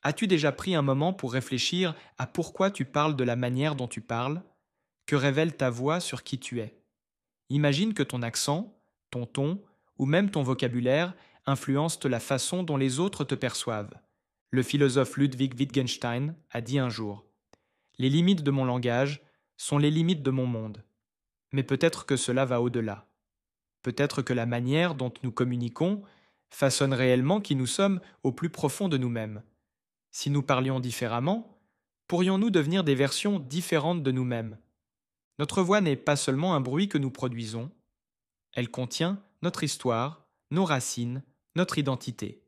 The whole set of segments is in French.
As-tu déjà pris un moment pour réfléchir à pourquoi tu parles de la manière dont tu parles? Que révèle ta voix sur qui tu es? Imagine que ton accent, ton ton ou même ton vocabulaire influencent la façon dont les autres te perçoivent. Le philosophe Ludwig Wittgenstein a dit un jour: les limites de mon langage sont les limites de mon monde. Mais peut-être que cela va au-delà. Peut-être que la manière dont nous communiquons façonne réellement qui nous sommes au plus profond de nous-mêmes. Si nous parlions différemment, pourrions-nous devenir des versions différentes de nous-mêmes? Notre voix n'est pas seulement un bruit que nous produisons, elle contient notre histoire, nos racines, notre identité.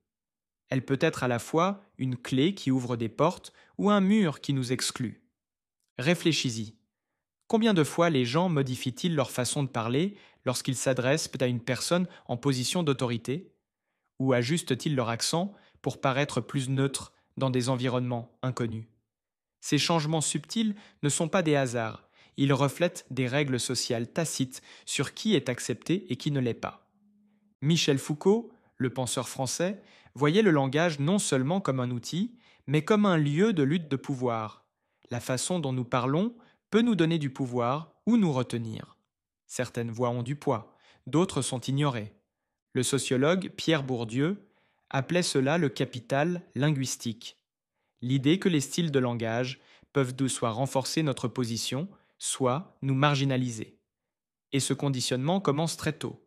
Elle peut être à la fois une clé qui ouvre des portes ou un mur qui nous exclut. Réfléchis-y. Combien de fois les gens modifient-ils leur façon de parler lorsqu'ils s'adressent à une personne en position d'autorité? Ou ajustent-ils leur accent pour paraître plus neutres dans des environnements inconnus? Ces changements subtils ne sont pas des hasards, ils reflètent des règles sociales tacites sur qui est accepté et qui ne l'est pas. Michel Foucault, le penseur français, voyait le langage non seulement comme un outil, mais comme un lieu de lutte de pouvoir. La façon dont nous parlons peut nous donner du pouvoir ou nous retenir. Certaines voix ont du poids, d'autres sont ignorées. Le sociologue Pierre Bourdieu appelait cela le capital linguistique. L'idée que les styles de langage peuvent soit renforcer notre position, soit nous marginaliser. Et ce conditionnement commence très tôt.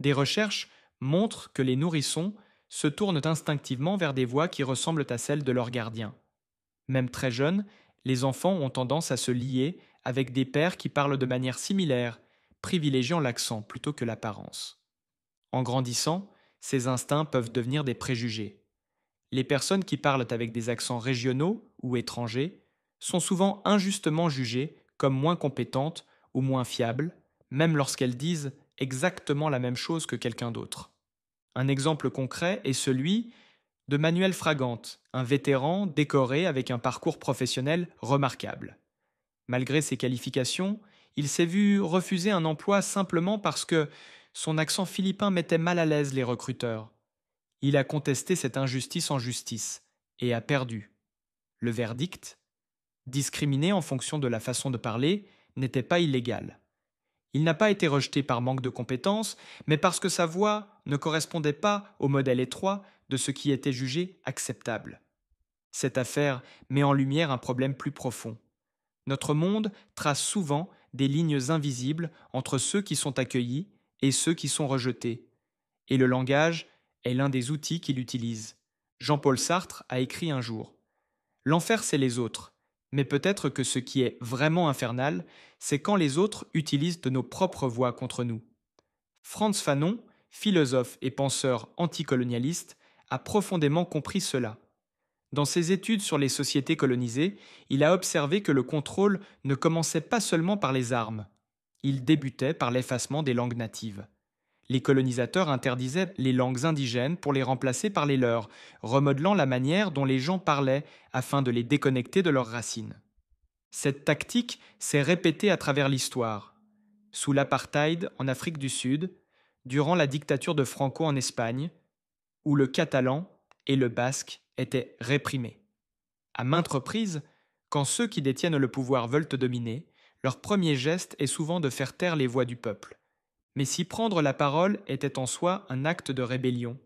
Des recherches montrent que les nourrissons se tournent instinctivement vers des voix qui ressemblent à celles de leurs gardiens. Même très jeunes, les enfants ont tendance à se lier avec des pères qui parlent de manière similaire, privilégiant l'accent plutôt que l'apparence. En grandissant, ces instincts peuvent devenir des préjugés. Les personnes qui parlent avec des accents régionaux ou étrangers sont souvent injustement jugées comme moins compétentes ou moins fiables, même lorsqu'elles disent exactement la même chose que quelqu'un d'autre. Un exemple concret est celui de Manuel Fragante, un vétéran décoré avec un parcours professionnel remarquable. Malgré ses qualifications, il s'est vu refuser un emploi simplement parce que son accent philippin mettait mal à l'aise les recruteurs. Il a contesté cette injustice en justice et a perdu. Le verdict, discriminer en fonction de la façon de parler, n'était pas illégal. Il n'a pas été rejeté par manque de compétences, mais parce que sa voix ne correspondait pas au modèle étroit de ce qui était jugé acceptable. Cette affaire met en lumière un problème plus profond. Notre monde trace souvent des lignes invisibles entre ceux qui sont accueillis et ceux qui sont rejetés. Et le langage est l'un des outils qu'il utilise. Jean-Paul Sartre a écrit un jour: l'enfer, c'est les autres, mais peut-être que ce qui est vraiment infernal, c'est quand les autres utilisent de nos propres voix contre nous. Frantz Fanon, philosophe et penseur anticolonialiste, a profondément compris cela. Dans ses études sur les sociétés colonisées, il a observé que le contrôle ne commençait pas seulement par les armes. Il débutait par l'effacement des langues natives. Les colonisateurs interdisaient les langues indigènes pour les remplacer par les leurs, remodelant la manière dont les gens parlaient afin de les déconnecter de leurs racines. Cette tactique s'est répétée à travers l'histoire. Sous l'apartheid en Afrique du Sud, durant la dictature de Franco en Espagne, où le catalan et le basque étaient réprimés. À maintes reprises, quand ceux qui détiennent le pouvoir veulent te dominer, leur premier geste est souvent de faire taire les voix du peuple. Mais si prendre la parole était en soi un acte de rébellion,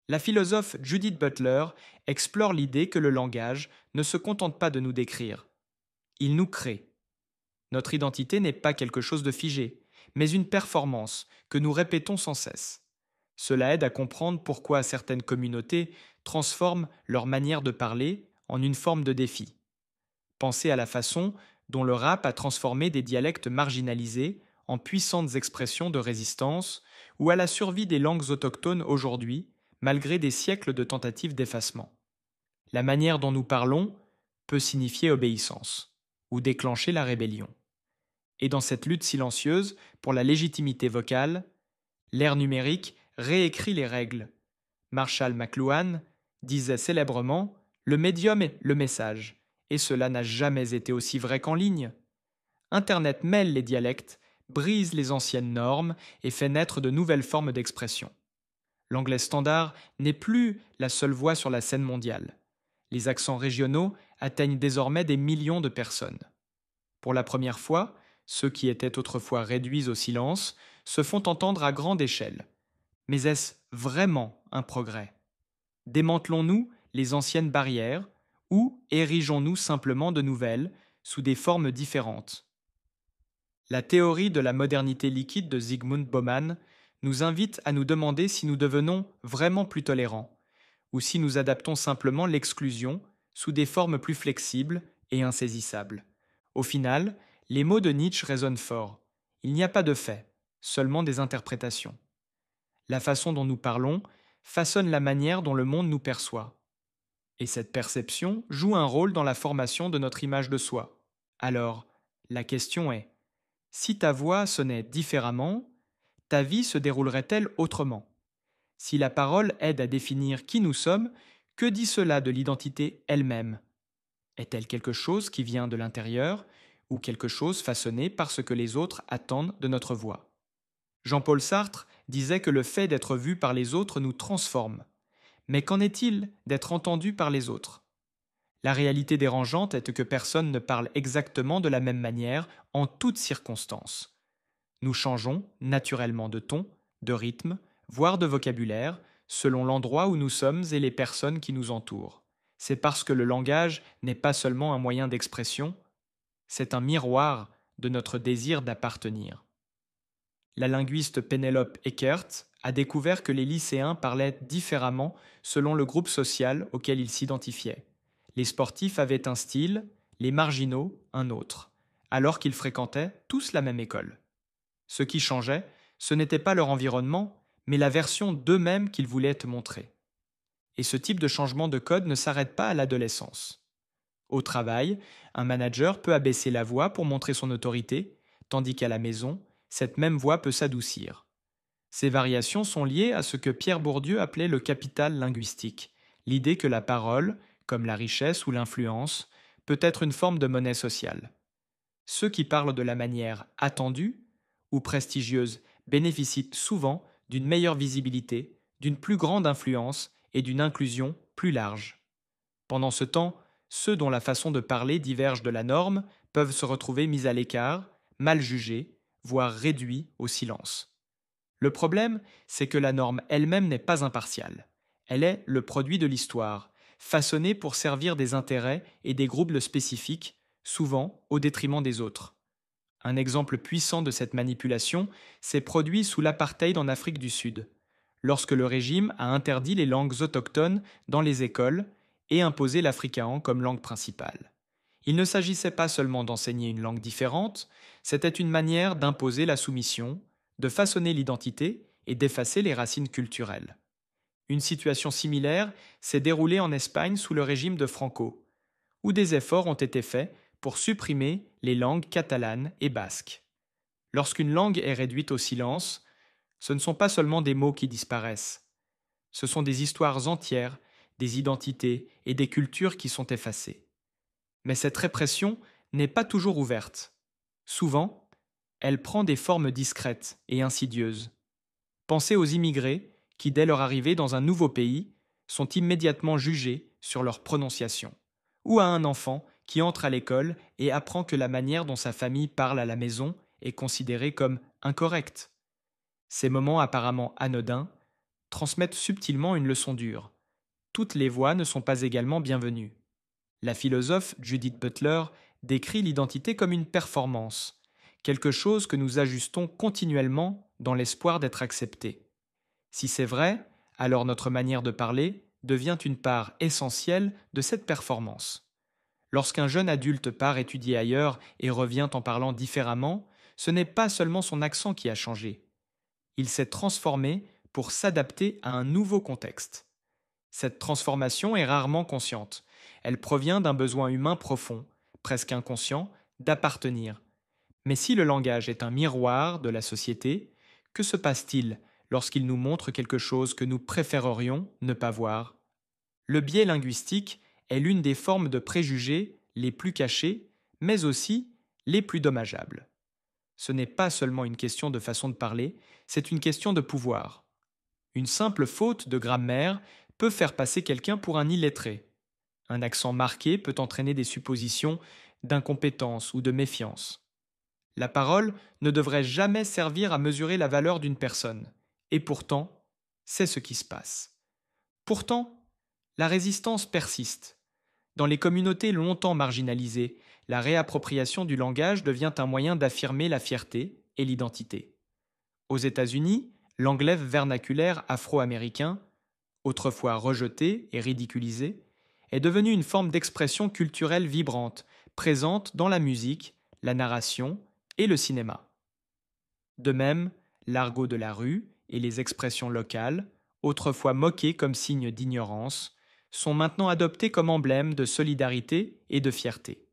la philosophe Judith Butler explore l'idée que le langage ne se contente pas de nous décrire. Il nous crée. Notre identité n'est pas quelque chose de figé, mais une performance que nous répétons sans cesse. Cela aide à comprendre pourquoi certaines communautés transforment leur manière de parler en une forme de défi. Pensez à la façon dont le rap a transformé des dialectes marginalisés en puissantes expressions de résistance, ou à la survie des langues autochtones aujourd'hui, malgré des siècles de tentatives d'effacement. La manière dont nous parlons peut signifier obéissance, ou déclencher la rébellion. Et dans cette lutte silencieuse pour la légitimité vocale, l'ère numérique réécrit les règles. Marshall McLuhan disait célèbrement « Le médium est le message », et cela n'a jamais été aussi vrai qu'en ligne. Internet mêle les dialectes, brise les anciennes normes et fait naître de nouvelles formes d'expression. L'anglais standard n'est plus la seule voix sur la scène mondiale. Les accents régionaux atteignent désormais des millions de personnes. Pour la première fois, ceux qui étaient autrefois réduits au silence se font entendre à grande échelle. Mais est-ce vraiment un progrès? Démantelons-nous les anciennes barrières ou érigeons-nous simplement de nouvelles sous des formes différentes? La théorie de la modernité liquide de Zygmunt Bauman nous invite à nous demander si nous devenons vraiment plus tolérants ou si nous adaptons simplement l'exclusion sous des formes plus flexibles et insaisissables. Au final, les mots de Nietzsche résonnent fort. Il n'y a pas de faits, seulement des interprétations. La façon dont nous parlons façonne la manière dont le monde nous perçoit. Et cette perception joue un rôle dans la formation de notre image de soi. Alors, la question est, si ta voix sonnait différemment, ta vie se déroulerait-elle autrement? Si la parole aide à définir qui nous sommes, que dit cela de l'identité elle-même? Est-elle quelque chose qui vient de l'intérieur ou quelque chose façonné par ce que les autres attendent de notre voix? Jean-Paul Sartre disait que le fait d'être vu par les autres nous transforme. Mais qu'en est-il d'être entendu par les autres? La réalité dérangeante est que personne ne parle exactement de la même manière en toutes circonstances. Nous changeons naturellement de ton, de rythme, voire de vocabulaire, selon l'endroit où nous sommes et les personnes qui nous entourent. C'est parce que le langage n'est pas seulement un moyen d'expression, c'est un miroir de notre désir d'appartenir. La linguiste Penelope Eckert a découvert que les lycéens parlaient différemment selon le groupe social auquel ils s'identifiaient. Les sportifs avaient un style, les marginaux un autre, alors qu'ils fréquentaient tous la même école. Ce qui changeait, ce n'était pas leur environnement, mais la version d'eux-mêmes qu'ils voulaient te montrer. Et ce type de changement de code ne s'arrête pas à l'adolescence. Au travail, un manager peut abaisser la voix pour montrer son autorité, tandis qu'à la maison, cette même voix peut s'adoucir. Ces variations sont liées à ce que Pierre Bourdieu appelait le capital linguistique, l'idée que la parole, comme la richesse ou l'influence, peut être une forme de monnaie sociale. Ceux qui parlent de la manière attendue ou prestigieuse bénéficient souvent d'une meilleure visibilité, d'une plus grande influence et d'une inclusion plus large. Pendant ce temps, ceux dont la façon de parler diverge de la norme peuvent se retrouver mis à l'écart, mal jugés, voire réduits au silence. Le problème, c'est que la norme elle-même n'est pas impartiale. Elle est le produit de l'histoire, façonnée pour servir des intérêts et des groupes spécifiques, souvent au détriment des autres. Un exemple puissant de cette manipulation s'est produit sous l'apartheid en Afrique du Sud, lorsque le régime a interdit les langues autochtones dans les écoles et imposé l'afrikaans comme langue principale. Il ne s'agissait pas seulement d'enseigner une langue différente, c'était une manière d'imposer la soumission, de façonner l'identité et d'effacer les racines culturelles. Une situation similaire s'est déroulée en Espagne sous le régime de Franco, où des efforts ont été faits pour supprimer les langues catalanes et basques. Lorsqu'une langue est réduite au silence, ce ne sont pas seulement des mots qui disparaissent, ce sont des histoires entières, des identités et des cultures qui sont effacées. Mais cette répression n'est pas toujours ouverte. Souvent, elle prend des formes discrètes et insidieuses. Pensez aux immigrés qui, dès leur arrivée dans un nouveau pays, sont immédiatement jugés sur leur prononciation, ou à un enfant qui entre à l'école et apprend que la manière dont sa famille parle à la maison est considérée comme incorrecte. Ces moments apparemment anodins transmettent subtilement une leçon dure. Toutes les voix ne sont pas également bienvenues. La philosophe Judith Butler décrit l'identité comme une performance, quelque chose que nous ajustons continuellement dans l'espoir d'être acceptés. Si c'est vrai, alors notre manière de parler devient une part essentielle de cette performance. Lorsqu'un jeune adulte part étudier ailleurs et revient en parlant différemment, ce n'est pas seulement son accent qui a changé. Il s'est transformé pour s'adapter à un nouveau contexte. Cette transformation est rarement consciente. Elle provient d'un besoin humain profond, presque inconscient, d'appartenir. Mais si le langage est un miroir de la société, que se passe-t-il lorsqu'il nous montre quelque chose que nous préférerions ne pas voir? Le biais linguistique est l'une des formes de préjugés les plus cachées, mais aussi les plus dommageables. Ce n'est pas seulement une question de façon de parler, c'est une question de pouvoir. Une simple faute de grammaire peut faire passer quelqu'un pour un illettré. Un accent marqué peut entraîner des suppositions d'incompétence ou de méfiance. La parole ne devrait jamais servir à mesurer la valeur d'une personne. Et pourtant, c'est ce qui se passe. Pourtant, la résistance persiste. Dans les communautés longtemps marginalisées, la réappropriation du langage devient un moyen d'affirmer la fierté et l'identité. Aux États-Unis, l'anglais vernaculaire afro-américain, autrefois rejeté et ridiculisé, est devenu une forme d'expression culturelle vibrante, présente dans la musique, la narration et le cinéma. De même, l'argot de la rue et les expressions locales, autrefois moquées comme signe d'ignorance, sont maintenant adoptés comme emblèmes de solidarité et de fierté.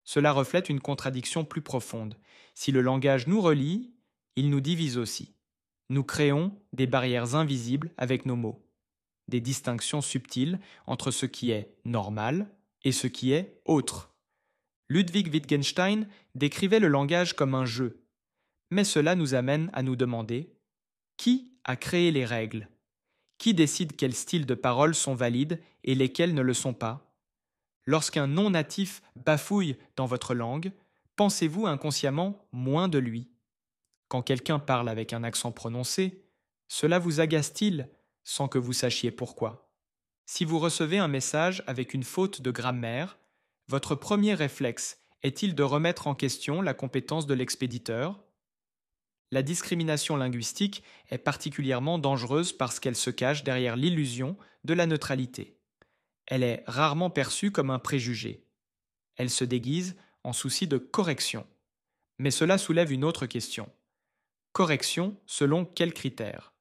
Cela reflète une contradiction plus profonde. Si le langage nous relie, il nous divise aussi. Nous créons des barrières invisibles avec nos mots, des distinctions subtiles entre ce qui est normal et ce qui est autre. Ludwig Wittgenstein décrivait le langage comme un jeu, mais cela nous amène à nous demander qui a créé les règles? Qui décide quels styles de parole sont valides et lesquels ne le sont pas? Lorsqu'un non-natif bafouille dans votre langue, pensez-vous inconsciemment moins de lui? Quand quelqu'un parle avec un accent prononcé, cela vous agace-t-il sans que vous sachiez pourquoi? Si vous recevez un message avec une faute de grammaire, votre premier réflexe est-il de remettre en question la compétence de l'expéditeur? La discrimination linguistique est particulièrement dangereuse parce qu'elle se cache derrière l'illusion de la neutralité. Elle est rarement perçue comme un préjugé. Elle se déguise en souci de correction. Mais cela soulève une autre question. Correction selon quels critères?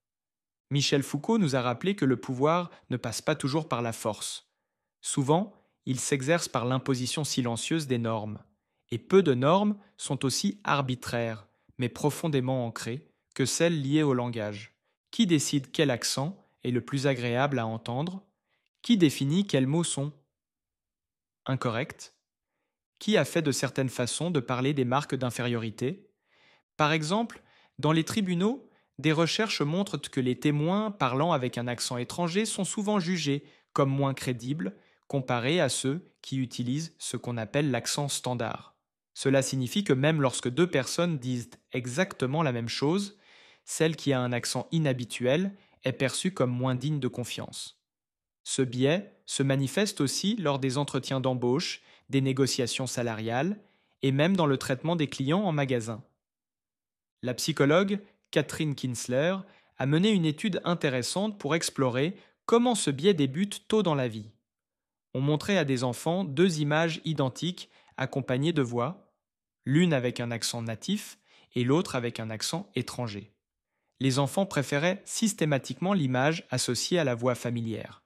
Michel Foucault nous a rappelé que le pouvoir ne passe pas toujours par la force. Souvent, il s'exerce par l'imposition silencieuse des normes. Et peu de normes sont aussi arbitraires, mais profondément ancrées, que celles liées au langage. Qui décide quel accent est le plus agréable à entendre? Qui définit quels mots sont incorrects? Qui a fait de certaines façons de parler des marques d'infériorité? Par exemple, dans les tribunaux, des recherches montrent que les témoins parlant avec un accent étranger sont souvent jugés comme moins crédibles comparés à ceux qui utilisent ce qu'on appelle l'accent standard. Cela signifie que même lorsque deux personnes disent exactement la même chose, celle qui a un accent inhabituel est perçue comme moins digne de confiance. Ce biais se manifeste aussi lors des entretiens d'embauche, des négociations salariales et même dans le traitement des clients en magasin. La psychologue Catherine Kinsler a mené une étude intéressante pour explorer comment ce biais débute tôt dans la vie. On montrait à des enfants deux images identiques accompagnées de voix, l'une avec un accent natif et l'autre avec un accent étranger. Les enfants préféraient systématiquement l'image associée à la voix familière.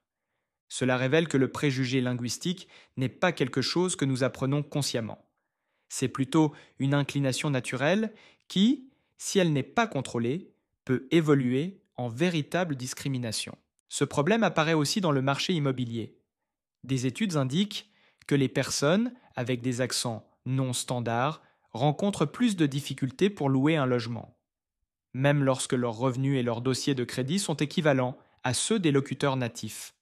Cela révèle que le préjugé linguistique n'est pas quelque chose que nous apprenons consciemment. C'est plutôt une inclination naturelle qui, si elle n'est pas contrôlée, peut évoluer en véritable discrimination. Ce problème apparaît aussi dans le marché immobilier. Des études indiquent que les personnes avec des accents non standards rencontrent plus de difficultés pour louer un logement, même lorsque leurs revenus et leurs dossiers de crédit sont équivalents à ceux des locuteurs natifs.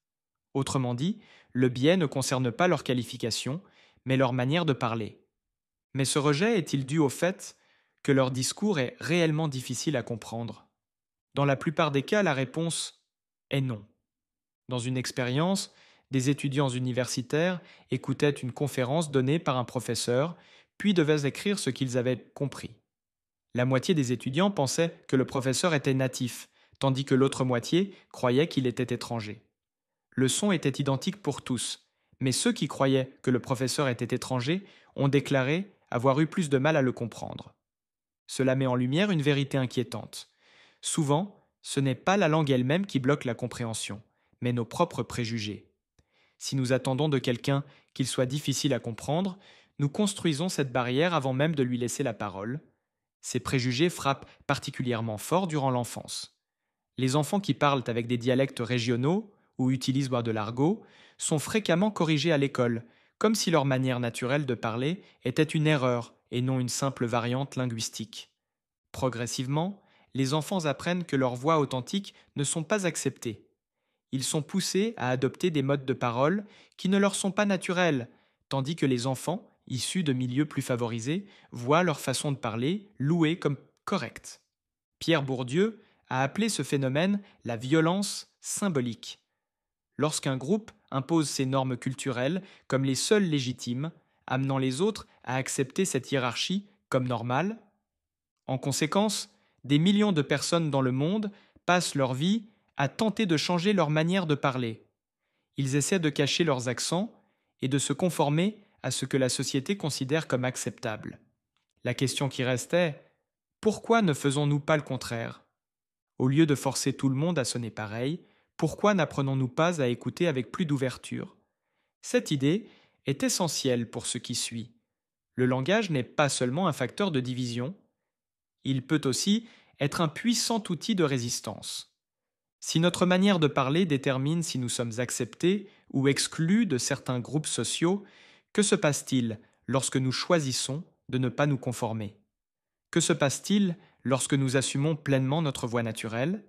Autrement dit, le biais ne concerne pas leur qualification, mais leur manière de parler. Mais ce rejet est-il dû au fait que leur discours est réellement difficile à comprendre? Dans la plupart des cas, la réponse est non. Dans une expérience, des étudiants universitaires écoutaient une conférence donnée par un professeur, puis devaient écrire ce qu'ils avaient compris. La moitié des étudiants pensaient que le professeur était natif, tandis que l'autre moitié croyait qu'il était étranger. Le son était identique pour tous, mais ceux qui croyaient que le professeur était étranger ont déclaré avoir eu plus de mal à le comprendre. Cela met en lumière une vérité inquiétante. Souvent, ce n'est pas la langue elle-même qui bloque la compréhension, mais nos propres préjugés. Si nous attendons de quelqu'un qu'il soit difficile à comprendre, nous construisons cette barrière avant même de lui laisser la parole. Ces préjugés frappent particulièrement fort durant l'enfance. Les enfants qui parlent avec des dialectes régionaux ou utilisent de l'argot sont fréquemment corrigés à l'école, comme si leur manière naturelle de parler était une erreur et non une simple variante linguistique. Progressivement, les enfants apprennent que leurs voix authentiques ne sont pas acceptées. Ils sont poussés à adopter des modes de parole qui ne leur sont pas naturels, tandis que les enfants, issus de milieux plus favorisés, voient leur façon de parler louée comme correcte. Pierre Bourdieu a appelé ce phénomène la violence symbolique. Lorsqu'un groupe impose ses normes culturelles comme les seules légitimes, amenant les autres à accepter cette hiérarchie comme normale. En conséquence, des millions de personnes dans le monde passent leur vie à tenter de changer leur manière de parler. Ils essaient de cacher leurs accents et de se conformer à ce que la société considère comme acceptable. La question qui reste est: pourquoi ne faisons-nous pas le contraire? Au lieu de forcer tout le monde à sonner pareil, pourquoi n'apprenons-nous pas à écouter avec plus d'ouverture? Cette idée est essentielle pour ce qui suit. Le langage n'est pas seulement un facteur de division, il peut aussi être un puissant outil de résistance. Si notre manière de parler détermine si nous sommes acceptés ou exclus de certains groupes sociaux, que se passe-t-il lorsque nous choisissons de ne pas nous conformer? Que se passe-t-il lorsque nous assumons pleinement notre voix naturelle?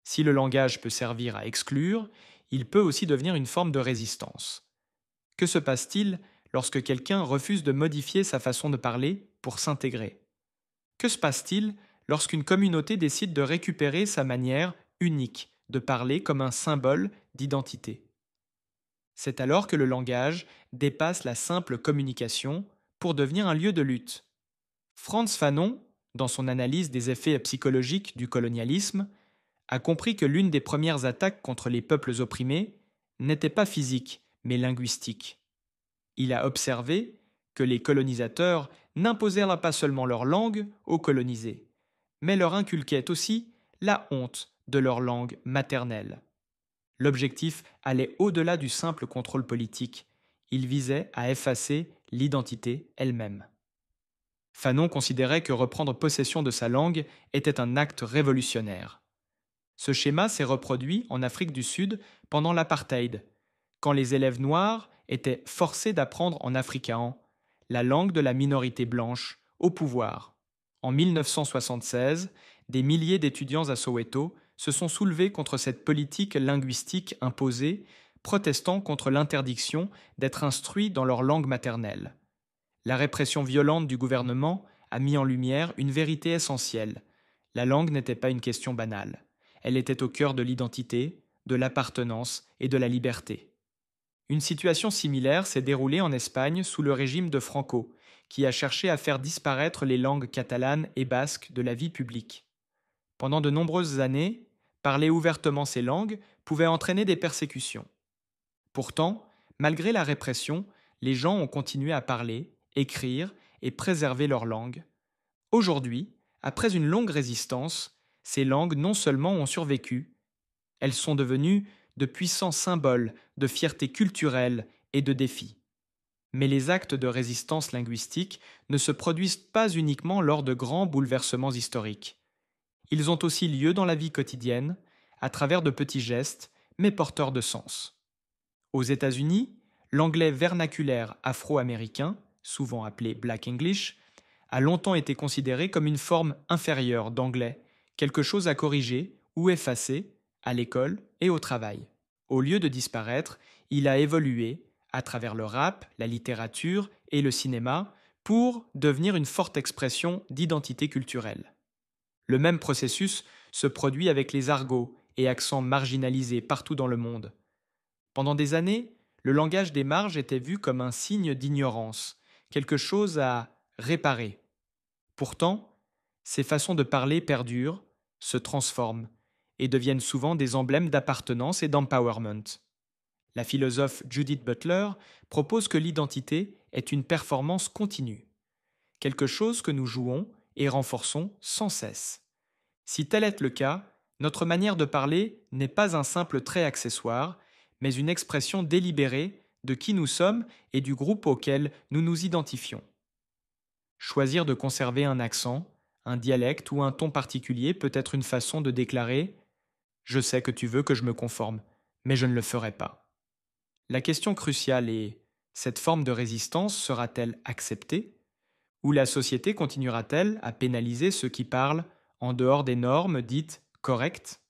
Si le langage peut servir à exclure, il peut aussi devenir une forme de résistance. Que se passe-t-il lorsque quelqu'un refuse de modifier sa façon de parler pour s'intégrer? Que se passe-t-il lorsqu'une communauté décide de récupérer sa manière unique de parler comme un symbole d'identité? C'est alors que le langage dépasse la simple communication pour devenir un lieu de lutte. Frantz Fanon, dans son analyse des effets psychologiques du colonialisme, a compris que l'une des premières attaques contre les peuples opprimés n'était pas physique, mais linguistique. Il a observé que les colonisateurs n'imposèrent pas seulement leur langue aux colonisés, mais leur inculquaient aussi la honte de leur langue maternelle. L'objectif allait au-delà du simple contrôle politique, il visait à effacer l'identité elle-même. Fanon considérait que reprendre possession de sa langue était un acte révolutionnaire. Ce schéma s'est reproduit en Afrique du Sud pendant l'apartheid, quand les élèves noirs étaient forcés d'apprendre en afrikaans, la langue de la minorité blanche, au pouvoir. En 1976, des milliers d'étudiants à Soweto se sont soulevés contre cette politique linguistique imposée, protestant contre l'interdiction d'être instruits dans leur langue maternelle. La répression violente du gouvernement a mis en lumière une vérité essentielle. La langue n'était pas une question banale. Elle était au cœur de l'identité, de l'appartenance et de la liberté. Une situation similaire s'est déroulée en Espagne sous le régime de Franco, qui a cherché à faire disparaître les langues catalanes et basques de la vie publique. Pendant de nombreuses années, parler ouvertement ces langues pouvait entraîner des persécutions. Pourtant, malgré la répression, les gens ont continué à parler, écrire et préserver leur langue. Aujourd'hui, après une longue résistance, ces langues non seulement ont survécu, elles sont devenues de puissants symboles de fierté culturelle et de défi. Mais les actes de résistance linguistique ne se produisent pas uniquement lors de grands bouleversements historiques. Ils ont aussi lieu dans la vie quotidienne, à travers de petits gestes, mais porteurs de sens. Aux États-Unis, l'anglais vernaculaire afro-américain, souvent appelé Black English, a longtemps été considéré comme une forme inférieure d'anglais, quelque chose à corriger ou effacer à l'école et au travail. Au lieu de disparaître, il a évolué à travers le rap, la littérature et le cinéma pour devenir une forte expression d'identité culturelle. Le même processus se produit avec les argots et accents marginalisés partout dans le monde. Pendant des années, le langage des marges était vu comme un signe d'ignorance, quelque chose à réparer. Pourtant, ces façons de parler perdurent, se transforment et deviennent souvent des emblèmes d'appartenance et d'empowerment. La philosophe Judith Butler propose que l'identité est une performance continue, quelque chose que nous jouons et renforçons sans cesse. Si tel est le cas, notre manière de parler n'est pas un simple trait accessoire, mais une expression délibérée de qui nous sommes et du groupe auquel nous nous identifions. Choisir de conserver un accent, un dialecte ou un ton particulier peut être une façon de déclarer « Je sais que tu veux que je me conforme, mais je ne le ferai pas ». La question cruciale est: cette forme de résistance sera-t-elle acceptée? Ou la société continuera-t-elle à pénaliser ceux qui parlent en dehors des normes dites correctes?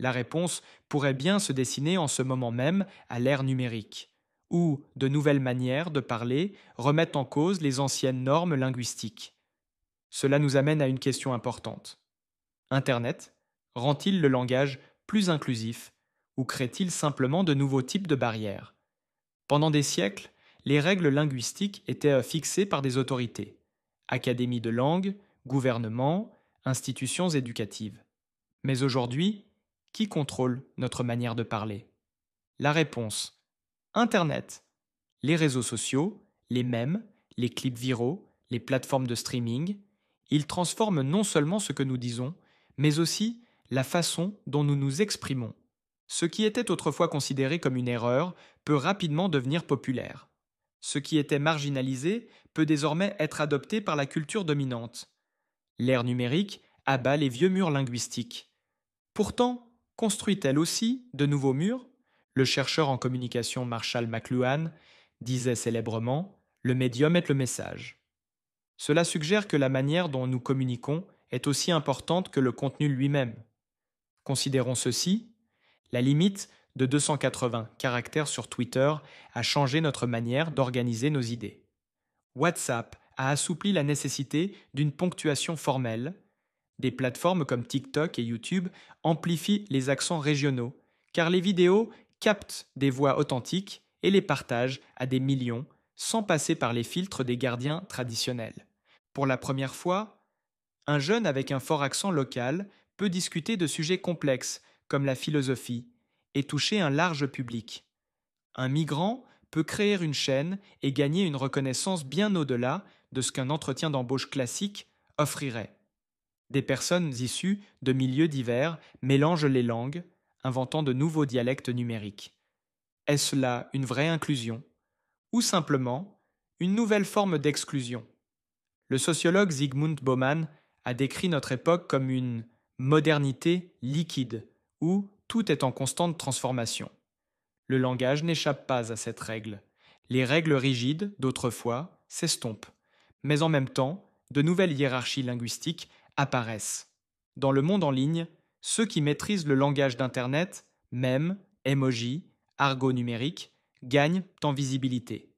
La réponse pourrait bien se dessiner en ce moment même à l'ère numérique, où de nouvelles manières de parler remettent en cause les anciennes normes linguistiques. Cela nous amène à une question importante. Internet rend-il le langage plus inclusif ou crée-t-il simplement de nouveaux types de barrières? Pendant des siècles, les règles linguistiques étaient fixées par des autorités, académies de langue, gouvernements, institutions éducatives. Mais aujourd'hui, qui contrôle notre manière de parler? La réponse: Internet, les réseaux sociaux, les mèmes, les clips viraux, les plateformes de streaming. Ils transforment non seulement ce que nous disons, mais aussi la façon dont nous nous exprimons. Ce qui était autrefois considéré comme une erreur peut rapidement devenir populaire. Ce qui était marginalisé peut désormais être adopté par la culture dominante. L'ère numérique abat les vieux murs linguistiques. Pourtant, construit-elle aussi de nouveaux murs? Le chercheur en communication Marshall McLuhan disait célèbrement: le médium est le message. Cela suggère que la manière dont nous communiquons est aussi importante que le contenu lui-même. Considérons ceci: la limite de 280 caractères sur Twitter a changé notre manière d'organiser nos idées. WhatsApp a assoupli la nécessité d'une ponctuation formelle. Des plateformes comme TikTok et YouTube amplifient les accents régionaux, car les vidéos captent des voix authentiques et les partagent à des millions sans passer par les filtres des gardiens traditionnels. Pour la première fois, un jeune avec un fort accent local peut discuter de sujets complexes comme la philosophie et toucher un large public. Un migrant peut créer une chaîne et gagner une reconnaissance bien au-delà de ce qu'un entretien d'embauche classique offrirait. Des personnes issues de milieux divers mélangent les langues, inventant de nouveaux dialectes numériques. Est-ce là une vraie inclusion ou simplement une nouvelle forme d'exclusion? Le sociologue Zygmunt Bauman a décrit notre époque comme une modernité liquide, où tout est en constante transformation. Le langage n'échappe pas à cette règle. Les règles rigides d'autrefois s'estompent, mais en même temps, de nouvelles hiérarchies linguistiques apparaissent. Dans le monde en ligne, ceux qui maîtrisent le langage d'Internet, mèmes, emojis, argot numérique, gagnent en visibilité.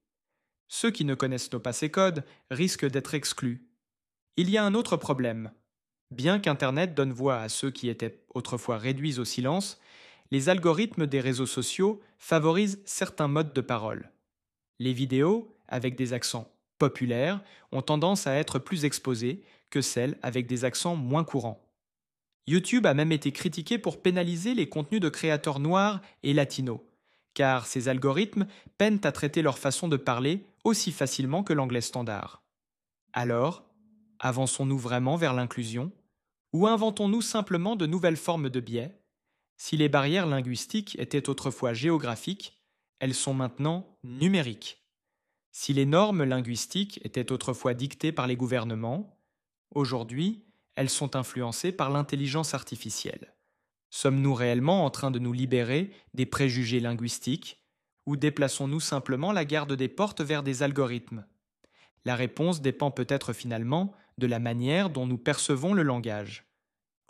Ceux qui ne connaissent pas ces codes risquent d'être exclus. Il y a un autre problème. Bien qu'Internet donne voix à ceux qui étaient autrefois réduits au silence, les algorithmes des réseaux sociaux favorisent certains modes de parole. Les vidéos, avec des accents populaires, ont tendance à être plus exposées que celles avec des accents moins courants. YouTube a même été critiqué pour pénaliser les contenus de créateurs noirs et latinos, car ces algorithmes peinent à traiter leur façon de parler aussi facilement que l'anglais standard. Alors, avançons-nous vraiment vers l'inclusion, ou inventons-nous simplement de nouvelles formes de biais? Si les barrières linguistiques étaient autrefois géographiques, elles sont maintenant numériques. Si les normes linguistiques étaient autrefois dictées par les gouvernements, aujourd'hui, elles sont influencées par l'intelligence artificielle. Sommes-nous réellement en train de nous libérer des préjugés linguistiques, ou déplaçons-nous simplement la garde des portes vers des algorithmes? La réponse dépend peut-être finalement de la manière dont nous percevons le langage.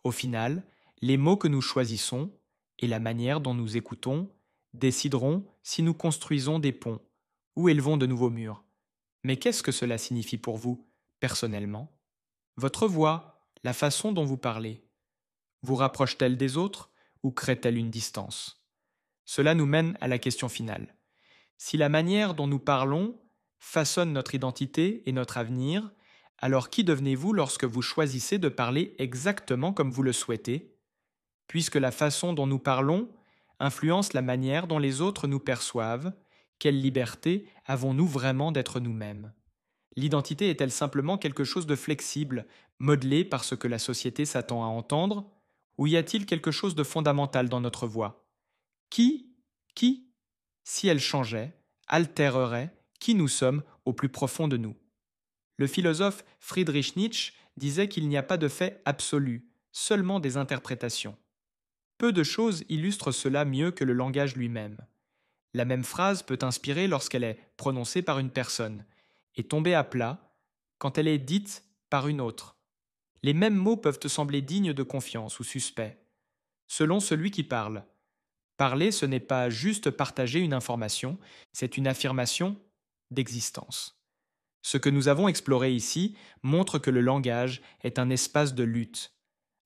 Au final, les mots que nous choisissons et la manière dont nous écoutons décideront si nous construisons des ponts ou élevons de nouveaux murs. Mais qu'est-ce que cela signifie pour vous, personnellement? Votre voix, la façon dont vous parlez, vous rapproche-t-elle des autres ou crée-t-elle une distance? Cela nous mène à la question finale. Si la manière dont nous parlons façonne notre identité et notre avenir, alors qui devenez-vous lorsque vous choisissez de parler exactement comme vous le souhaitez? Puisque la façon dont nous parlons influence la manière dont les autres nous perçoivent, quelle liberté avons-nous vraiment d'être nous-mêmes? L'identité est-elle simplement quelque chose de flexible, modelé par ce que la société s'attend à entendre, ou y a-t-il quelque chose de fondamental dans notre voix? Qui, si elle changeait, altérerait qui nous sommes au plus profond de nous? Le philosophe Friedrich Nietzsche disait qu'il n'y a pas de fait absolu, seulement des interprétations. Peu de choses illustrent cela mieux que le langage lui-même. La même phrase peut inspirer lorsqu'elle est prononcée par une personne, et tomber à plat quand elle est dite par une autre. Les mêmes mots peuvent te sembler dignes de confiance ou suspects. selon celui qui parle. Parler, ce n'est pas juste partager une information, c'est une affirmation d'existence. Ce que nous avons exploré ici montre que le langage est un espace de lutte,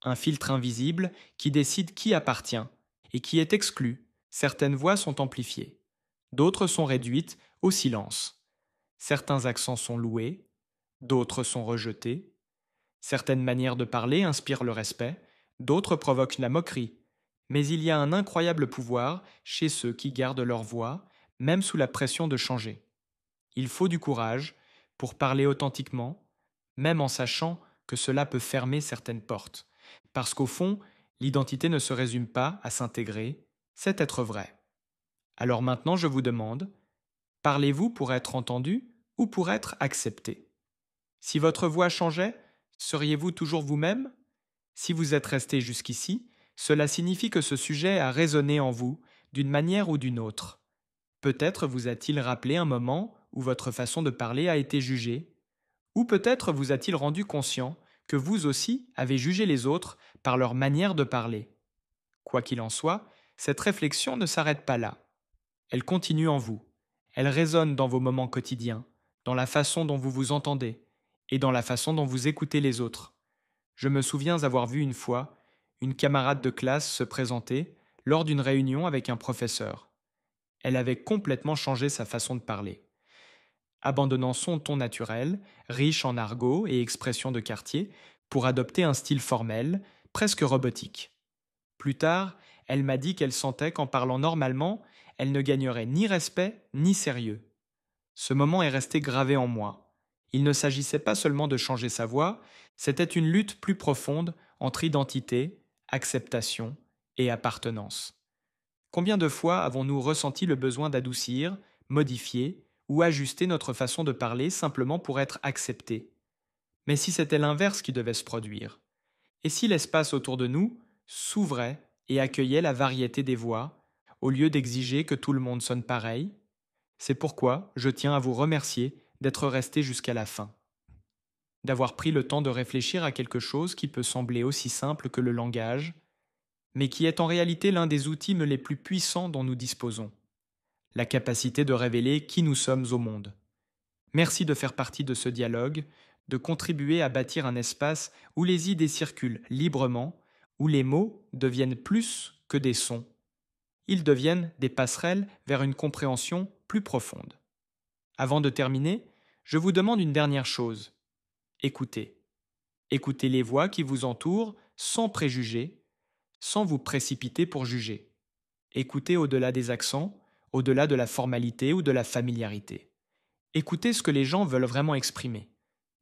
un filtre invisible qui décide qui appartient et qui est exclu. Certaines voix sont amplifiées, d'autres sont réduites au silence. Certains accents sont loués, d'autres sont rejetés. Certaines manières de parler inspirent le respect, d'autres provoquent la moquerie. Mais il y a un incroyable pouvoir chez ceux qui gardent leur voix, même sous la pression de changer. Il faut du courage pour parler authentiquement, même en sachant que cela peut fermer certaines portes. Parce qu'au fond, l'identité ne se résume pas à s'intégrer, c'est être vrai. Alors maintenant, je vous demande, parlez-vous pour être entendu ou pour être accepté? Si votre voix changeait, seriez-vous toujours vous-même? Si vous êtes resté jusqu'ici, cela signifie que ce sujet a résonné en vous, d'une manière ou d'une autre. Peut-être vous a-t-il rappelé un moment où votre façon de parler a été jugée, ou peut-être vous a-t-il rendu conscient que vous aussi avez jugé les autres par leur manière de parler. Quoi qu'il en soit, cette réflexion ne s'arrête pas là. Elle continue en vous. Elle résonne dans vos moments quotidiens, dans la façon dont vous vous entendez, et dans la façon dont vous écoutez les autres. Je me souviens avoir vu une fois une camarade de classe se présenter lors d'une réunion avec un professeur. Elle avait complètement changé sa façon de parler. Abandonnant son ton naturel, riche en argot et expressions de quartier, pour adopter un style formel, presque robotique. Plus tard, elle m'a dit qu'elle sentait qu'en parlant normalement, elle ne gagnerait ni respect ni sérieux. Ce moment est resté gravé en moi. Il ne s'agissait pas seulement de changer sa voix, c'était une lutte plus profonde entre identité, acceptation et appartenance. Combien de fois avons-nous ressenti le besoin d'adoucir, modifier ou ajuster notre façon de parler simplement pour être acceptés? Mais si c'était l'inverse qui devait se produire? Et si l'espace autour de nous s'ouvrait et accueillait la variété des voix, au lieu d'exiger que tout le monde sonne pareil? C'est pourquoi je tiens à vous remercier d'être resté jusqu'à la fin, d'avoir pris le temps de réfléchir à quelque chose qui peut sembler aussi simple que le langage, mais qui est en réalité l'un des outils les plus puissants dont nous disposons, la capacité de révéler qui nous sommes au monde. Merci de faire partie de ce dialogue, de contribuer à bâtir un espace où les idées circulent librement, où les mots deviennent plus que des sons. Ils deviennent des passerelles vers une compréhension plus profonde. Avant de terminer, je vous demande une dernière chose. Écoutez. Écoutez les voix qui vous entourent sans préjugés, sans vous précipiter pour juger. Écoutez au-delà des accents, au-delà de la formalité ou de la familiarité. Écoutez ce que les gens veulent vraiment exprimer.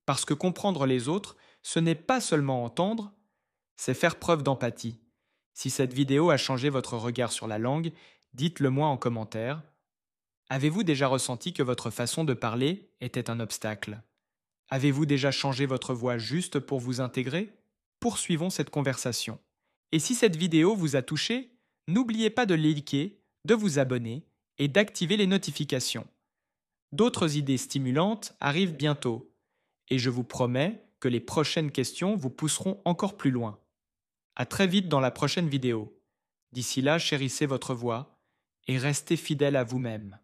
Parce que comprendre les autres, ce n'est pas seulement entendre, c'est faire preuve d'empathie. Si cette vidéo a changé votre regard sur la langue, dites-le moi en commentaire. Avez-vous déjà ressenti que votre façon de parler était un obstacle? Avez-vous déjà changé votre voix juste pour vous intégrer? Poursuivons cette conversation. Et si cette vidéo vous a touché, n'oubliez pas de liker, de vous abonner et d'activer les notifications. D'autres idées stimulantes arrivent bientôt, et je vous promets que les prochaines questions vous pousseront encore plus loin. À très vite dans la prochaine vidéo. D'ici là, chérissez votre voix et restez fidèle à vous-même.